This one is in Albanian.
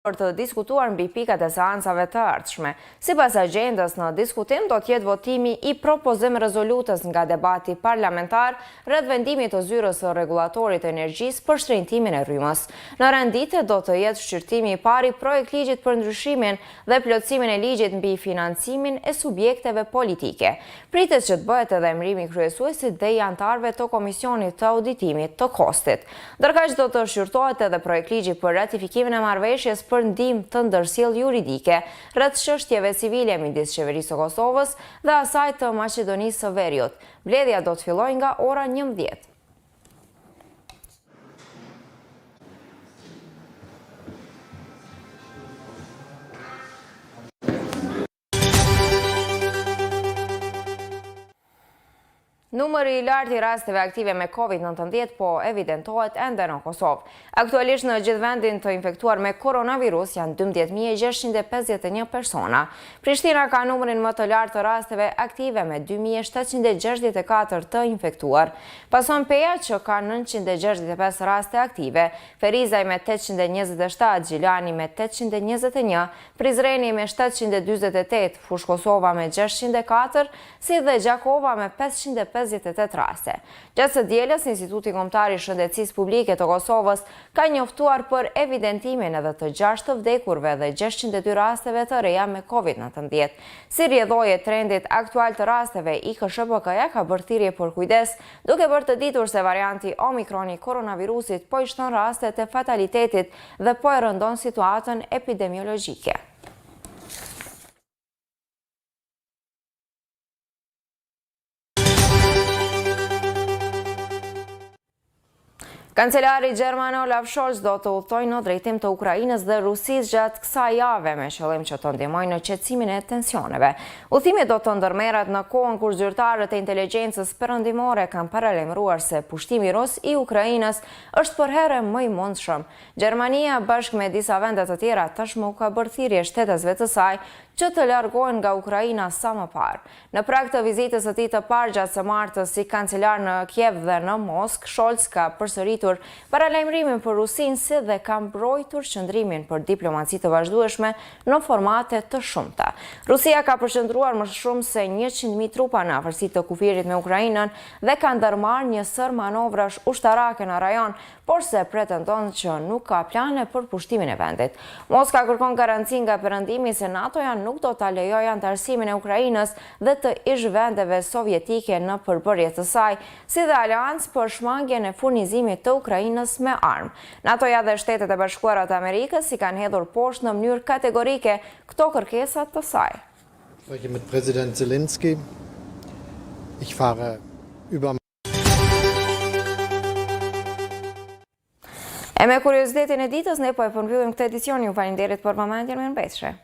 për të diskutuar mbi pikat e seancave të ardhshme. Sipas agjendës, në diskutim do të jetë votimi i propozim rezolutës nga debati parlamentar rreth vendimit të zyrës së rregullatorit të energjisë për shtrenjtimin e rrymës. Në rendite do të jetë shqyrtimi i parë i projekt ligjit për ndryshimin dhe plotësimin e ligjit mbi financimin e subjekteve politike. Pritet që të bëhet edhe emërimi i kryesuesit dhe i anëtarëve të komisionit të auditimit të kostit. Ndërkaq do të shqyrtohet edhe projekt ligji për ratifikimin e marrëveshjes për ndihmë të ndërsjellë juridike rreth çështjeve civile midis qeverisë së Kosovës dhe asaj të Maqedonisë së Veriut. Mbledhja do të fillojë nga ora 11. Numëri i lartë i rasteve aktive me COVID-19 po evidentohet ende në Kosovë. Aktualisht në gjithë vendin të infektuar me koronavirus janë 12.651 persona. Prishtina ka numrin më të lartë të rasteve aktive me 2.764 të infektuar. Pason Peja që ka 965 raste aktive, Ferizaj me 827, Gjilani me 821, Prizreni me 728, Fush Kosova me 604, si dhe Gjakova me 558 raste. Gjatë së dielës, Instituti Kombëtar i Shëndetësisë Publike të Kosovës ka njoftuar për evidentimin edhe të 6 të vdekurve dhe 602 rasteve të reja me COVID-19. Si rrjedhoje trendit aktual të rasteve, IKSHBK-ja ka bërë thirrje për kujdes, duke bërë të ditur se varianti Omikron i koronavirusit po i shton rastet e fatalitetit dhe po e rëndon situatën epidemiologjike. Kancelari gjerman Olaf Scholz do të udhtojë në drejtim të Ukrainës dhe Rusisë gjatë kësaj jave me qëllim që të ndihmojë në qetësimin e tensioneve. Udhëtimi do të ndërmerret në kohën kur zyrtarët e inteligjencës perëndimore kanë paralajmëruar se pushtimi rus i Ukrainës është për herë më i mundshëm. Gjermania bashkë me disa vende të tjera tashmë u ka bërë thirrje shtetësve të saj që të largohen nga Ukraina sa më parë. Në prag të vizitës së tij të parë gjatë së martës si kancelar në Kiev dhe në Moskë, Scholz ka përsëritur paralajmërimin për Rusinë si dhe ka mbrojtur qëndrimin për diplomaci të vazhdueshme në formate të shumta. Rusia ka përqendruar më shumë se 100.000 trupa në afërsitë të kufirit me Ukrainën dhe ka ndërmarrë një sër manovrash ushtarake në rajon, por se pretendon që nuk ka plane për pushtimin e vendit. Moska kërkon garanci nga perëndimi se NATO-ja nuk do ta lejojë antarësimin e Ukrainës dhe të ish vendeve sovjetike në përbërje të saj, si dhe aleancë për shmangjen e furnizimit të Ukrainës me armë. NATO-ja dhe Shtetet e Bashkuara të Amerikës i kanë hedhur poshtë në mënyrë kategorike këto kërkesa të saj. Spreche mit Präsident Zelensky. Ich fahre über. E me kuriozitetin e ditës, ne po e përmbyllim këtë edicion. Ju falenderit për vëmendjen, mirëmbëjtje.